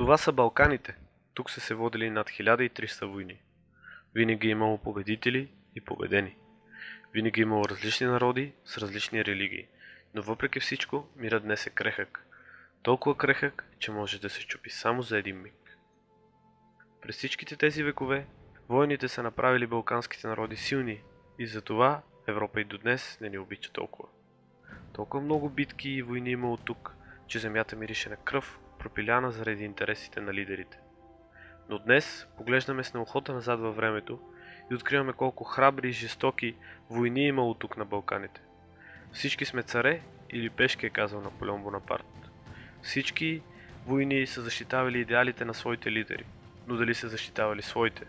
Това са Балканите. Тук са се водили над 1300 войни. Винаги е имало победители и победени. Винаги е имало различни народи с различни религии. Но въпреки всичко, мирът днес е крехък. Толкова крехък, че може да се чупи само за един миг. През всичките тези векове, войните са направили балканските народи силни и затова Европа и до днес не ни обича толкова. Толкова много битки и войни имало тук, че земята мирише на кръв, пропиляна заради интересите на лидерите. Но днес поглеждаме с неохота назад във времето и откриваме колко храбри и жестоки войни имало тук на Балканите. Всички сме царе или пешки, е казал Наполеон Бонапарт. Всички войни са защитавали идеалите на своите лидери, но дали са защитавали своите?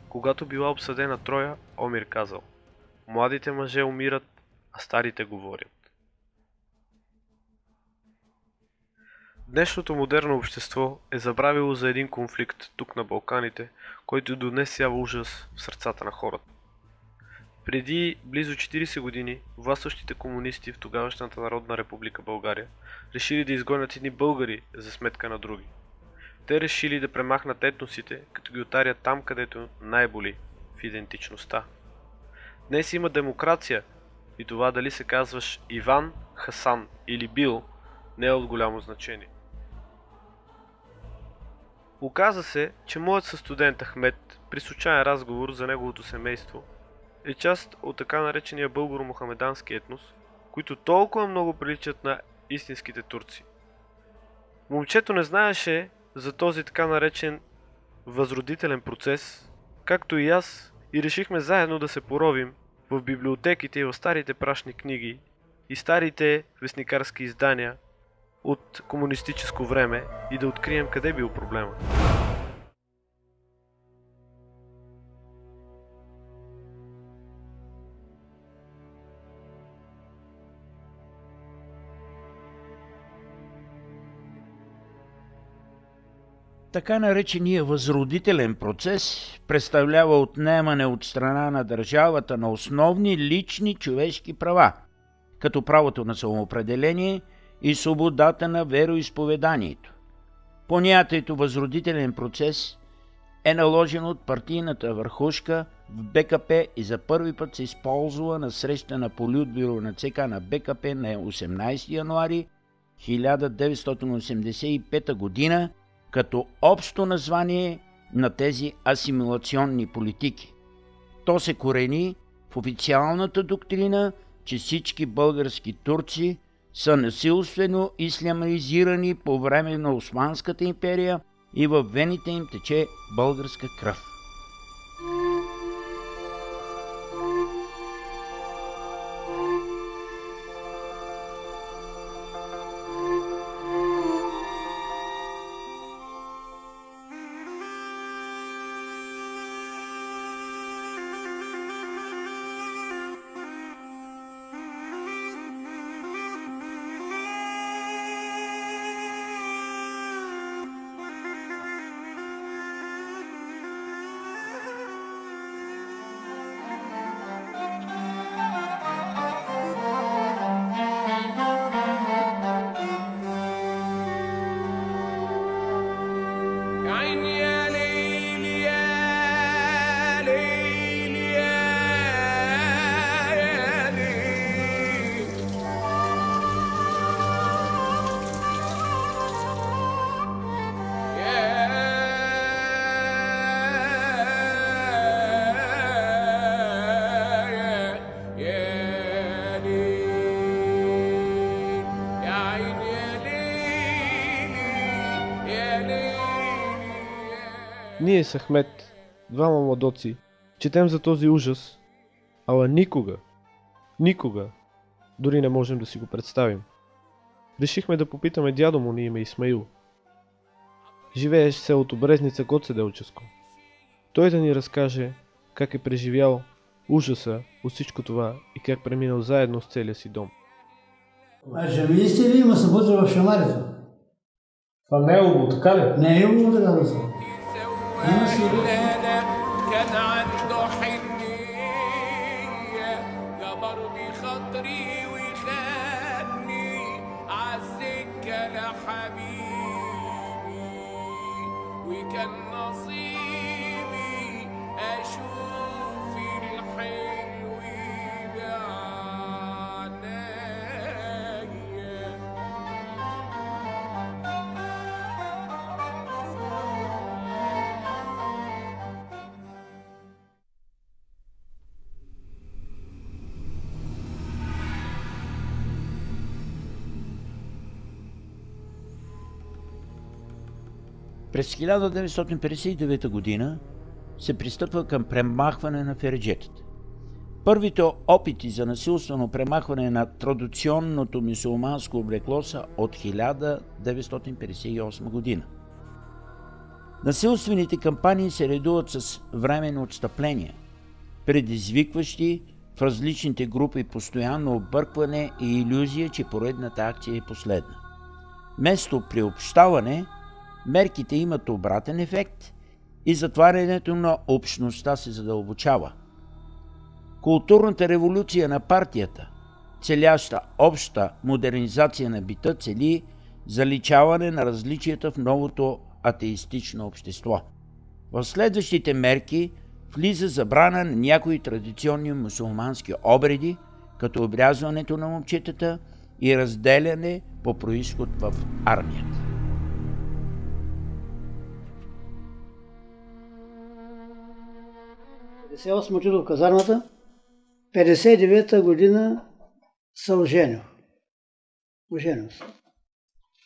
Когато била обсъдена Троя, Омир казал: младите мъже умират, а старите говорят. Днешното модерно общество е забравило за един конфликт тук на Балканите, който до днес сява ужас в сърцата на хората. Преди близо 40 години властващите комунисти в тогавашната Народна република България решили да изгонят едни българи за сметка на други. Те решили да премахнат етносите, като ги отарят там, където най-боли – в идентичността. Днес има демокрация и това дали се казваш Иван, Хасан или Бил не е от голямо значение. Оказа се, че моят състудент Ахмед при случайен разговор за неговото семейство е част от така наречения българо-мохамедански етнос, които толкова много приличат на истинските турци. Момчето не знаеше за този така наречен възродителен процес, както и аз, и решихме заедно да се поровим в библиотеките и в старите прашни книги и старите вестникарски издания от комунистическо време и да открием къде бил проблема. Така наречения възродителен процес представлява отнемане от страна на държавата на основни лични човешки права, като правото на самоопределение и свободата на вероизповеданието. Понятието възродителен процес е наложено от партийната върхушка в БКП и за първи път се използва на среща на Политбюро на ЦК на БКП на 18 януари 1985 година като общо название на тези асимилационни политики. То се корени в официалната доктрина, че всички български турци са насилствено ислямизирани по време на Османската империя и във вените им тече българска кръв. Ние с Ахмед, двама младоци, четем за този ужас, ала никога, дори не можем да си го представим. Решихме да попитаме дядо му на име Исмаил. Живееш в селото Брезница, Гоце Делчевско. Той да ни разкаже как е преживял ужаса от всичко това и как преминал заедно с целия си дом. А жените ли има събутра в шамарето? Това не е обо, така ли? Не е обо, така да са. كان عنده حنية جبر بخاطري وخدني عالسكة لحبيبي وكان نصيبي أشوف الحلو بعناية. През 1959 година се пристъпва към премахване на фереджетата. Първите опити за насилствено премахване на традиционното мюсюлманско облекло са от 1958 година. Насилствените кампании се редуват с временни отстъпления, предизвикващи в различните групи постоянно объркване и илюзия, че поредната акция е последна. Вместо приобщаване, мерките имат обратен ефект и затварянето на общността се задълбочава. Културната революция на партията, целяща обща модернизация на бита, цели заличаване на различията в новото атеистично общество. В следващите мерки влиза забрана на някои традиционни мюсюлмански обреди, като обрязването на момчетата и разделяне по произход в армията. 58 отидох в казармата, 59-та година се оженил. Оженил се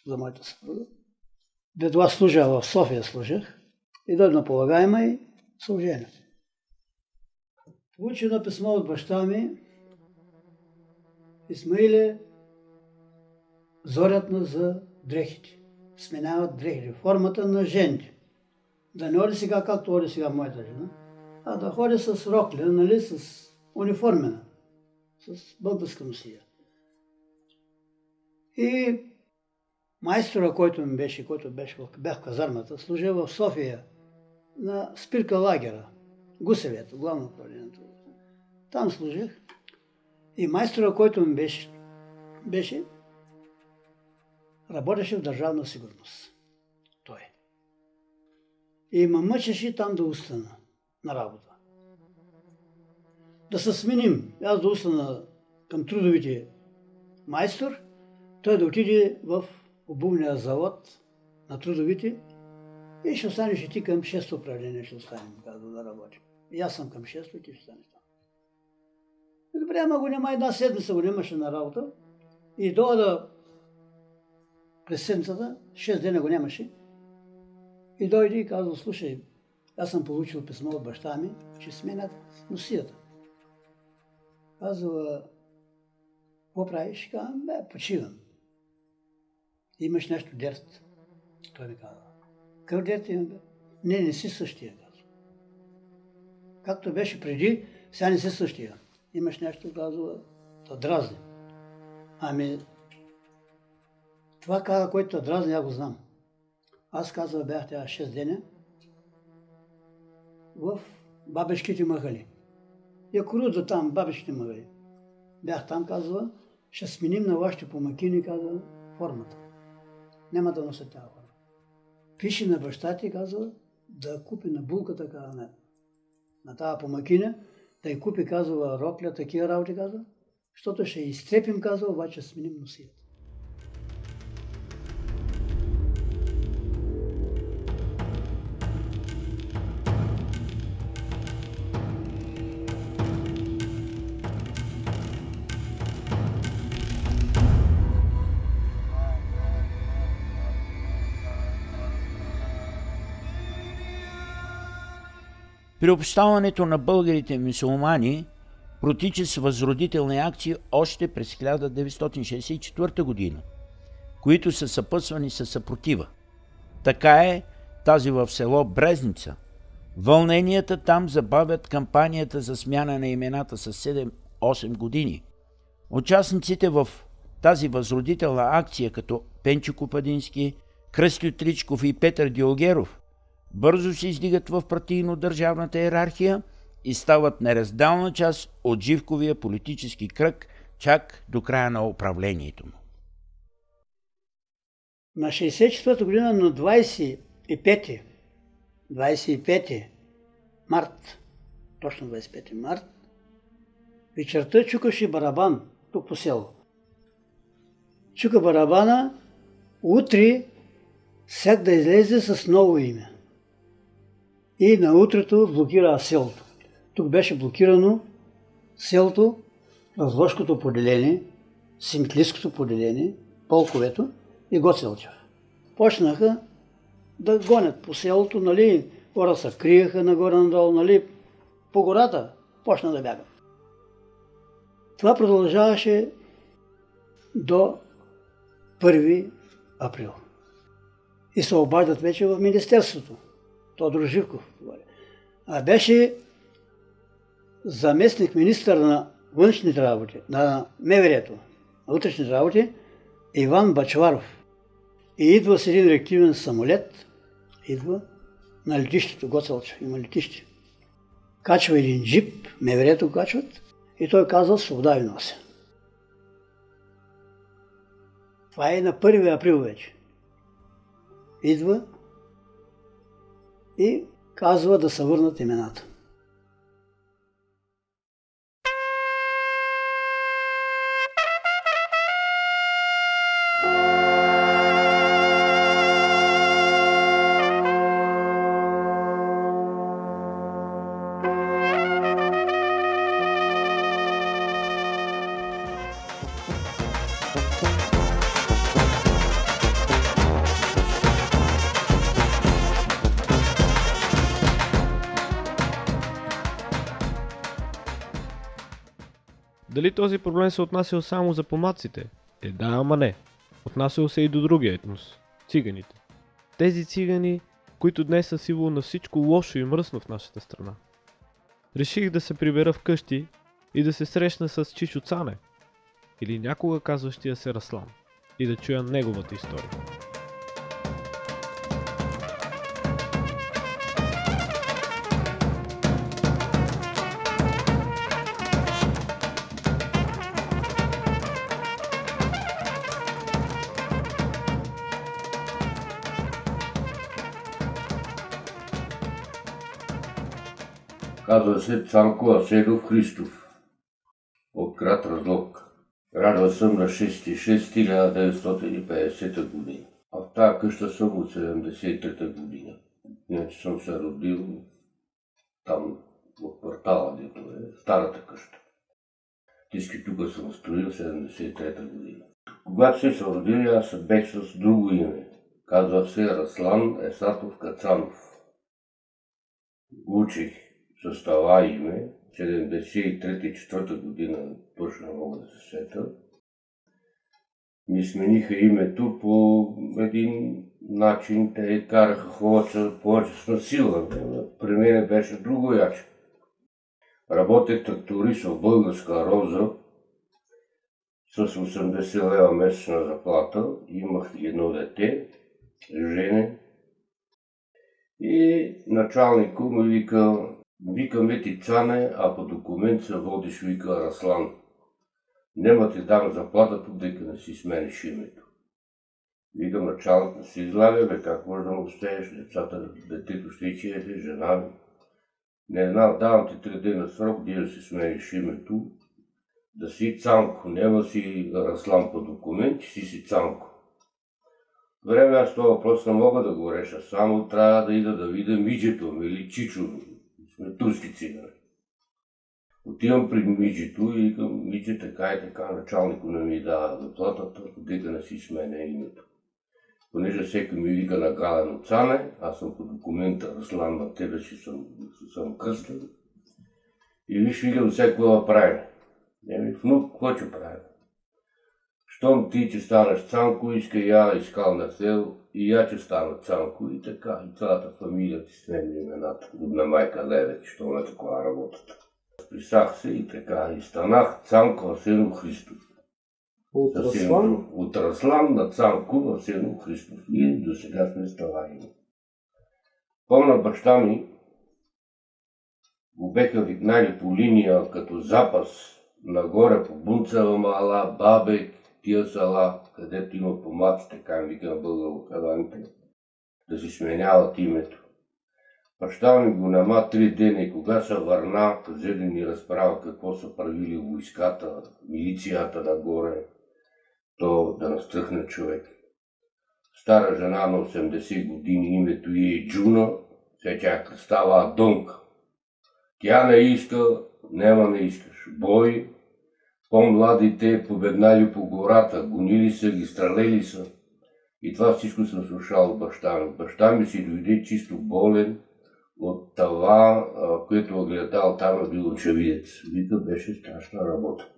за моята съпруга. До това служа в София служах и дойде на полагаема и се оженил. Получи едно писмо от баща ми: Исмаиле, зорятна за дрехите. Сменяват дрехите, формата на жените. Да не оди сега, както оди сега моята жена, а да ходи с рокля, нали, с униформена, с българска носия. И майстора, който беше бях в казармата, служа в София на спирка лагера, Гусевето, главно управлението. Там служих. И майстора, който ми беше, работеше в Държавна сигурност. Той. И ме мъчеше там да остана на работа. Да се сменим. Аз да остана към трудовите майстор, той да отиде в обувния завод на трудовите и ще останеш и ти към 6-то управление, ще останем, казва, да работим. И аз съм към 6-то и ти ще останеш там. Добре, ама го няма, една седмица го нямаше на работа и дойда през седмицата, 6 дена го нямаше, и дойде и казва: слушай, аз съм получил писмо от баща ми, че сменят носията. Казва: какво правиш? Казвам: почивам. Имаш нещо дерт? Той ми казва: какъв дерт имам? Не си същия, казва. Както беше преди, сега не си същия. Имаш нещо, казва, да дразни. Ами, това казва, което да дразни, аз го знам. Аз, казва, бях тя 6 деня в бабешките махали. Якоруда там, бабешките махали. Бях там, казва, ще сменим на вашите помакини, казва, формата. Няма да нося тази форма. Пише на баща ти, казва, да купи на булката, казва, на тази помакина, да й купи, казва, рокля, такива работи, казва, защото ще изтрепим, казва, обаче сменим носията. Приобщаването на българите мюсюлмани протича с възродителни акции още през 1964 година, които са съпътствани със съпротива. Така е тази в село Брезница. Вълненията там забавят кампанията за смяна на имената с 7-8 години. Участниците в тази възродителна акция, като Пенчо Копадински, Кръстю Тричков и Петър Диогеров, бързо се издигат в партийно-държавната иерархия и стават неразделна част от Живковия политически кръг чак до края на управлението му. На 64-та година, на 25-ти, 25 март, точно 25 март, вечерта чукаше барабан тук по село. Чука барабана, утре всяк да излезе с ново име. И на утрето блокира селото. Тук беше блокирано селото, Разложкото поделение, Симитлийското поделение, полковето и Гоцелчев. Почнаха да гонят по селото, нали, хора се криеха нагоре-надолу, нали, по гората почна да бягат. Това продължаваше до 1 април. И се обаждат вече в Министерството. Тодор Живков. А беше заместник министър на външните работи, на МВР-то, на вътрешните работи, Иван Бачваров. И идва с един реактивен самолет, идва на летището, Гоцелчев, има летище. Качва един джип, МВР-то качват, и той казва, свобода ви нося. Това е на 1 април вече. Идва и казва да се върнат имената. Дали този проблем се отнасял само за помаците? Да, ама не. Отнасял се и до другия етнос – циганите. Тези цигани, които днес са символ на всичко лошо и мръсно в нашата страна. Реших да се прибера вкъщи и да се срещна с Чичо Цане, или някога казващия се Раслан, и да чуя неговата история. Казва се Цанко Аседов Христов от град Разлог. Радва съм на 6.6.1950 година. А в тази къща съм от 73-та година. Иначе съм се родил там в квартала, дето е старата къща. Тиски тук съм строил 73-та година. Когато се родил, аз бех с друго име. Казва се Раслан Есатов Кацанов. Учих с това име, 73-4 година, точно мога да се сета, ми смениха името по един начин, те караха повече с насила. При мен беше друго яче. Работех тракторист в Българска Роза с 80 лева месечна заплата, имах едно дете, жене, и началникът ми вика: викаме ти Цане, а по документ се водиш, вика, Раслан. Нема ти дам заплата, дека не си смениш името. Викам, началник, не си излага, бе, как може да му успееш, детето ще и чиете, жена ми. Не знам, давам ти 3 дена срок, да си смениш името, да си Цанко, нема си Раслан по документ, че си Цанко. Време аз този въпрос не мога да го реша, само трябва да ида да видя миджето ми или чичо ми. Сме турски цигани. Отивам при миджето и към мидже така и така, началнико не ми дава заплатата, дека не си сменя името. Понеже всеки ми вика нагалено Цане, аз съм по документа Раслан, на тебе си съм кръстен. И виж, викам всеко да прави. Внук, какво ще прави? Щом ти, че станеш Цанко, иска и я искал на сел, и я, че стана Цанко, и така, и цялата фамилия ти смени имената. На майка Леве, що е такова работата. Писах се и така, и станах Цанко Асенов Христов. От Раслан? От Раслан на Цанко Асенов Христов. И до сега сме с това име. Помня баща ми, го беха вигнали по линия като запас нагоре по Бунцева мала, Бабек, тия села, където има помаци, така им викам българо-каланите, да си сменяват името. Баща ми го нема 3 дена и кога се върна, взе да ни разправя какво са правили войската, милицията нагоре, то да настръхне човек. Стара жена на 80 години, името ѝ е Джуна, се тя става Адонка. Тя не иска, нема не искаш. Бой, по-младите побегнали по гората, гонили са ги, стрелели са. И това всичко съм слушал от баща ми. Баща ми си дойде чисто болен от това, което гледал там, бил очевидец. Вика, беше страшна работа.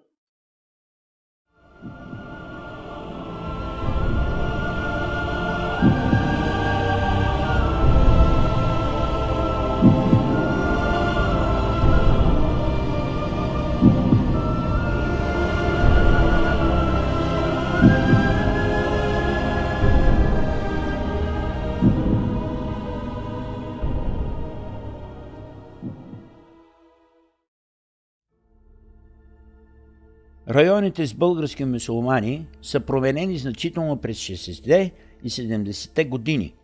Районите с български мюсюлмани са променени значително през 60-те и 70-те години.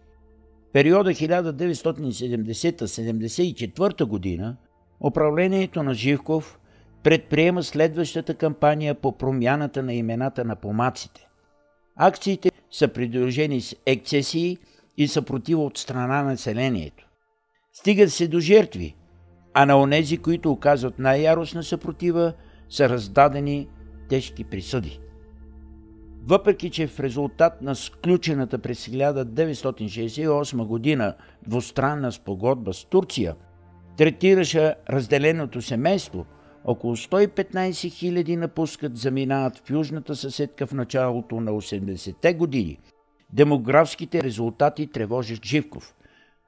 В периода 1970-74 година управлението на Живков предприема следващата кампания по промяната на имената на помаците. Акциите са придружени с ексцесии и съпротива от страна на населението. Стига се до жертви, а на онези, които оказват най-яростна съпротива, са раздадени тежки присъди. Въпреки че в резултат на сключената през 1968 година двустранна спогодба с Турция третираша разделеното семейство, около 115 000 напускат, заминават в южната съседка в началото на 80-те години. Демографските резултати тревожат Живков.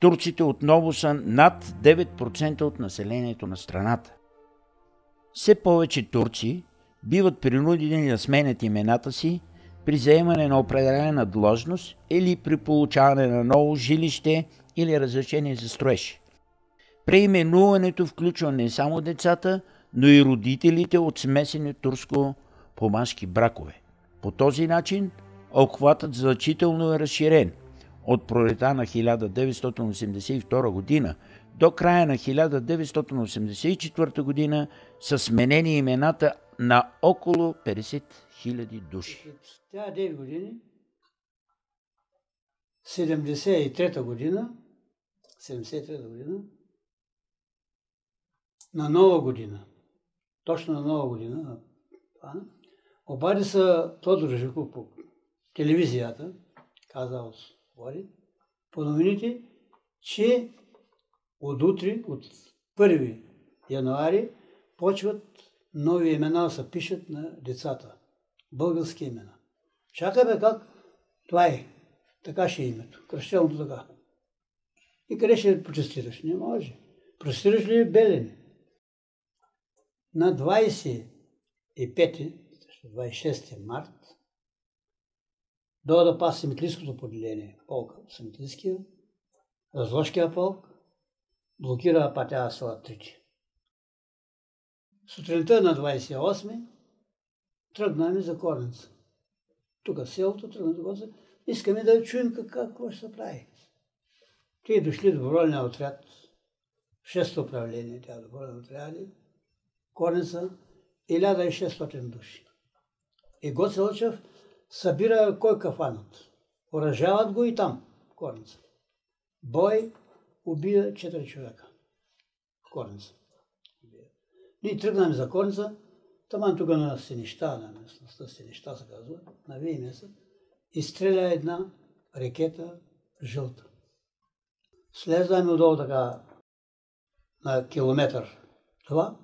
Турците отново са над 9% от населението на страната. Все повече турци биват принудени да сменят имената си при заемане на определена длъжност или при получаване на ново жилище или разрешение за строеж. Преименуването включва не само децата, но и родителите от смесени турско-помашки бракове. По този начин обхватът значително е разширен. От пролета на 1982 година до края на 1984 година са сменени имената на около 50 000 души. Тя 9 години, 73-та година, на нова година, точно на нова година, обади се Тодор Живков по телевизията, казал по новините, че от утре, от 1 януари, почват нови имена да се пишат на децата. Български имена. Чакай бе, как? Това е. Така ще е името. Кръщелното така. И къде ще протестираш? Не може. Протестираш ли Белене? На 26 март дойде да паси Симитлийското поделение, полка Симитлийския, Разложкия полк, блокира пътя села Тричи. Сутринта на 28 тръгнаме за Корница. Тук в селото тръгнаме за Корница. Искаме да чуем какво ще се прави. Те дошли доброволния отряд, 6-то управление, тя доброволния отряд, Корница, 1600 души. И Гоце Лъчев събира кой кафанът. Оръжават го и там, в Корница. Бой убия 4 човека в Корница. Ние тръгнем за Корница, таман тук на Сенища, на местността Сенища се казва, на Виймеса, и стреля една ракета жълта. Слезваме отдолу така на километър това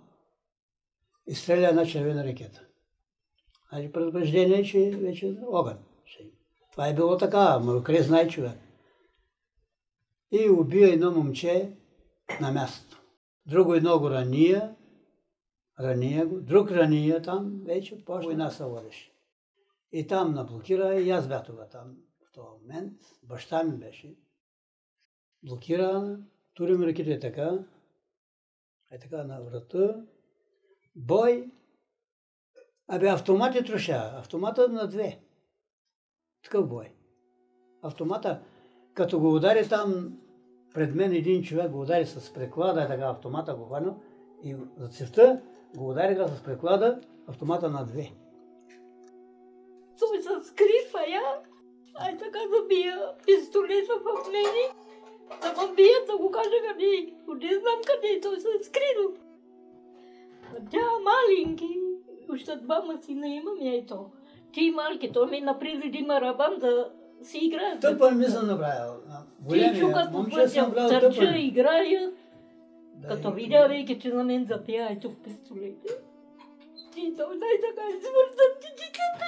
и стреля една червена ракета. Значи предупреждение, че вече е огън. Това е било така, но къде знае човек. И убия едно момче на място. Друго едно го рания го, друг рания там, вече по война се водеше. И там наблокира, и аз бях това там в този момент. Баща ми беше. Блокира, турим ръките така на врата. Бой. Автомати троша. Автомата на 2. Такъв бой. Автомата, като го удари там Пред мен един човек го удари с преклада, така автомата го хванал и за цевта го удари с преклада, автомата на 2. Той се скрива, ай така да бия пистолета в мене, да ме бият, да го кажа къде. Не знам къде, той се скрил. Тя маленки, още 2 сина имам, ето. Ти малки, той ми наприли да има рабан да си играят. Тъпън ми съм направил. Ти чукат по пътя, търча, играя. Като видя веки, че на мен запя, ето в пистолета. Ти той дай така извързам ти диката.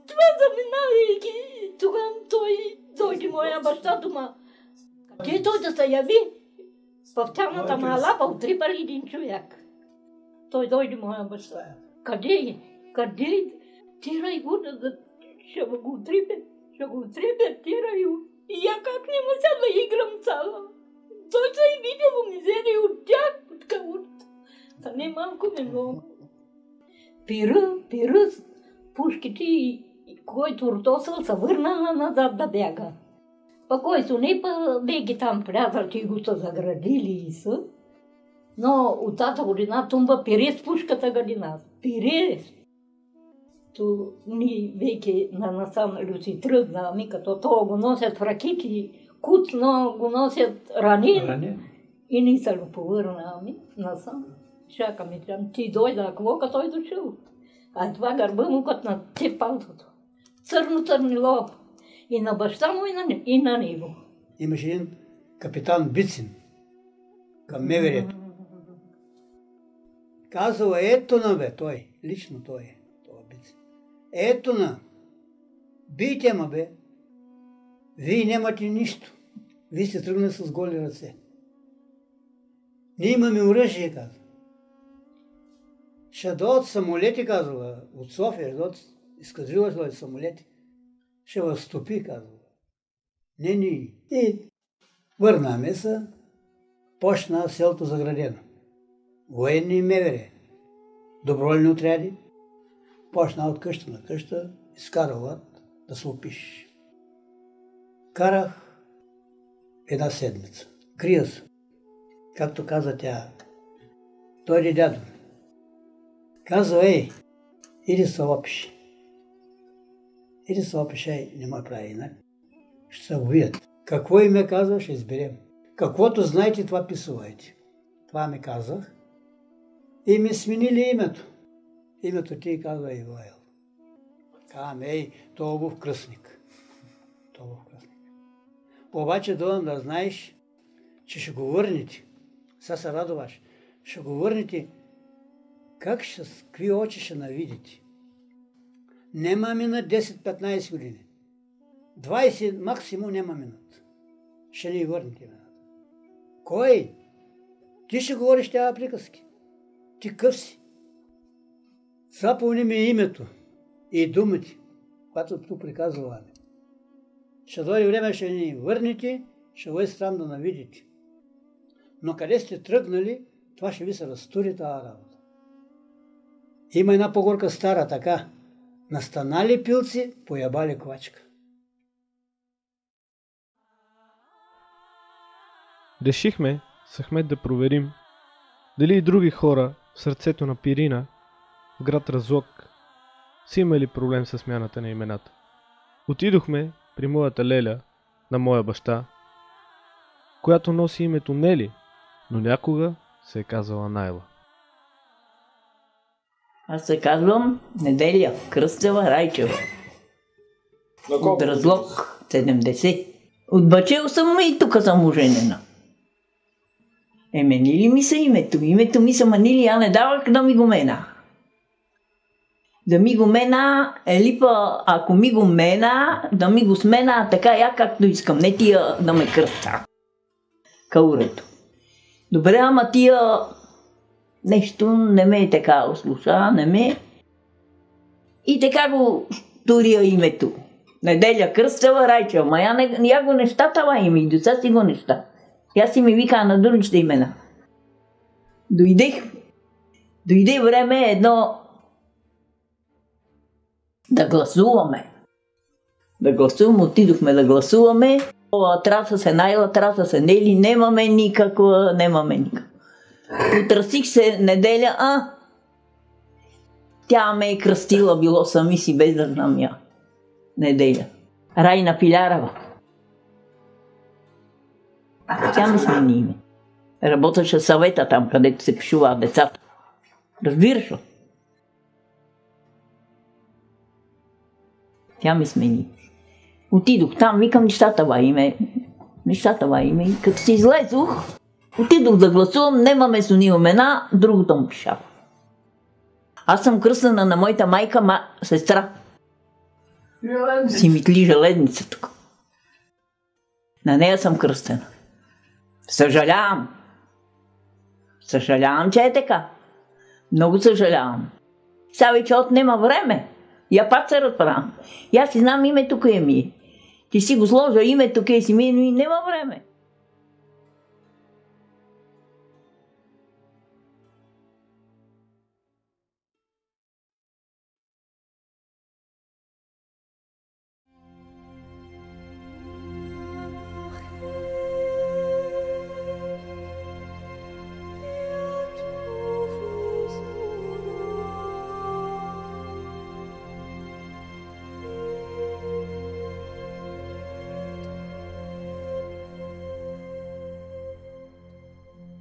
Това заминавайки, тогава той дойде моя баща дома. Къде той да се яви? В тяхната мала утрипали един човек. Той дойде моя баща. Къде? Къде? Тирай го, ще го утрипят. Ще го утрипят, тирай го. И я как не ме сега да играм цяла. Той се и видяло мизерия от тях, от кавут. Та не малко не много. Пира, пушките и който ротосъл се върна назад да бяга. Па който не, па беги там приятелки го са заградили и са. Но от тата година тумба пире с пушката година. Пире. То ни веки на насам си тръгнаме, като то го носят в ракети, куцно го носят ранен. И ни се го повърнаме насам. Чакаме там, ти дойда, ако той дошъл. А това гърба му като на тепалтото. Църно-църнило. И на баща му, и на него. Имаше един капитан Бицин към МВР. Казва, ето на бе, той, лично той, това Бицин. Ето на, бийте ма бе, вие нямате нищо. Вие сте тръгнали с голи ръце. Ние имаме оръжие, казва. Ще дойдат самолети, казва, от София, ще дойдат изкадрила самолети. Ще възстопи, казва. Не ние. И върнаме се, почна селото заградено. Военни МВР, доброволни отряди, почна от къща на къща, изкарват да се опишеш. Карах 1 седмица. Крия се. Както каза тя, дойде дядо. Казва, иди се опиши. Иди се опиши, не ме прави инак. Ще се увият. Какво им ме казва, ще изберем. Каквото знаете, това писувайте. Това ми казах. И ми сменили името. Името ти казва Ивоел. Казвам, то Обов кръстник. То Обов кръстник. Обаче дойдам да знаеш, че ще го върнете. Сега се радуваш. Ще го върнете. Как ще, с какви очи ще навидите? Нема минат 10-15 години. 20 максимум нема минат. Ще ни върнете минат. Кой? Ти ще говориш тези приказки. Ти къв си. Запомни ми името и думите, когато тук приказваме. Ще дойде време, ще ни върнете, ще бъде срам да навидите. Но къде сте тръгнали, това ще ви се разтури тази работа. Има една поговорка стара така. Настанали пилци, поябали квачка. Решихме с Ахмед да проверим дали и други хора в сърцето на Пирина, в град Разлог, са имали проблем с смяната на имената. Отидохме при моята леля, на моя баща, която носи името Нели, но някога се е казала Найла. Аз се казвам Неделя Кръстева Райчева. От Разлог 70. От Бачел съм и тук съм оженена. Менили ми са името. Името ми са манили, а не давах да ми го мена. Да ми го мена, липа, ако ми го мена, да ми го смена така я както искам. Не тия да ме кръста. Каурето. Добре, ама тия нещо не ме е така ослуша, не ме. И така го турия името. Неделя Кръстева Райчева. Ма я го неща това име и деца си го неща. Тя си ми вика на другите имена. Дойде време едно да гласуваме. да гласувам. Отидохме да гласуваме. Латраса се най, латраса се нели, немаме никаква. Утрасих се неделя, тя ме е кръстила, било сами си, без да знам я. Неделя. Райна Пилярова. Тя ми смени име. Работеше в съвета там, където се пишува децата. Разбираш ли? Тя ми смени. Отидох там, викам нещата име. И като си излезох, отидох да гласувам, нема сони имена, другото му пиша. Аз съм кръстена на моята майка, сестра. Си митли железница тук. На нея съм кръстена. Съжалявам, че е така. Много съжалявам. Сега вече отнема време. Я пак се разправям. И аз си знам името кое ми е. Ти си го сложа името кое си ми е, но и нема време.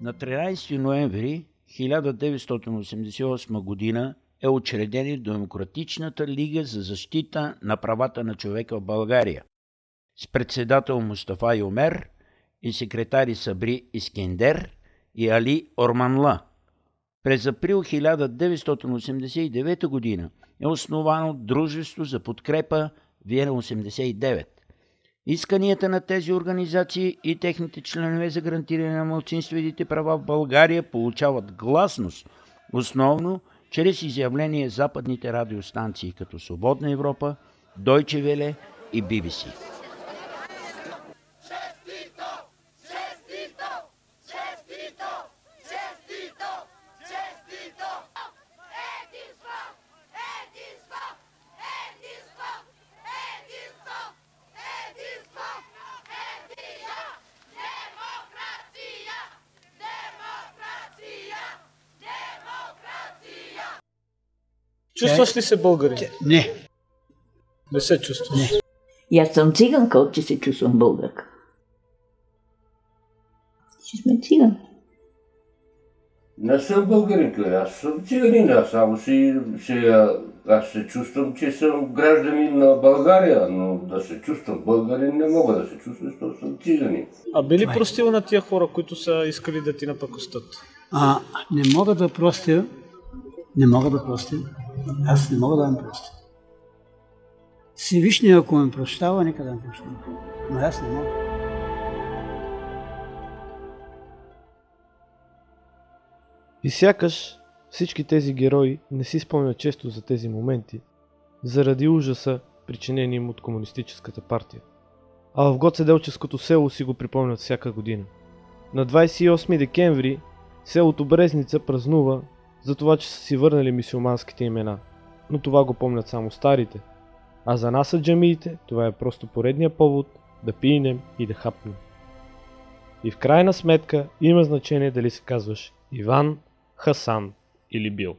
На 13 ноември 1988 година е учредена Демократичната лига за защита на правата на човека в България с председател Мустафа Юмер и секретари Сабри Искендер и Али Орманла. През април 1989 година е основано Дружество за подкрепа Виена 89. Исканията на тези организации и техните членове за гарантиране на малцинствените права в България получават гласност, основно чрез изявления западните радиостанции като Свободна Европа, Deutsche Welle и BBC. Чувстваш ли се българин? Не. Не се чувстваш? Не. И аз съм циганка, че се чувствам българка. Че сме цигани. Не съм българинка, аз съм циганин, аз се чувствам, че съм гражданин на България, но да се чувствам българин не мога да се чувствам, защото съм циганин. А би ли простил на тия хора, които са искали да ти напакостят? Не мога да простя. Аз не мога да им простя. Всевишния, ако ме прощава, нека да ме прощава. Но аз не мога. И сякаш всички тези герои не си спомнят често за тези моменти, заради ужаса, причинени им от комунистическата партия. А в Гоцеделческото село си го припомнят всяка година. На 28 декември селото Брезница празнува за това, че са си върнали мюсюлманските имена, но това го помнят само старите. А за нас са джамиите, това е просто поредния повод да пинем и да хапнем. И в крайна сметка има значение дали се казваш Иван, Хасан или Бил.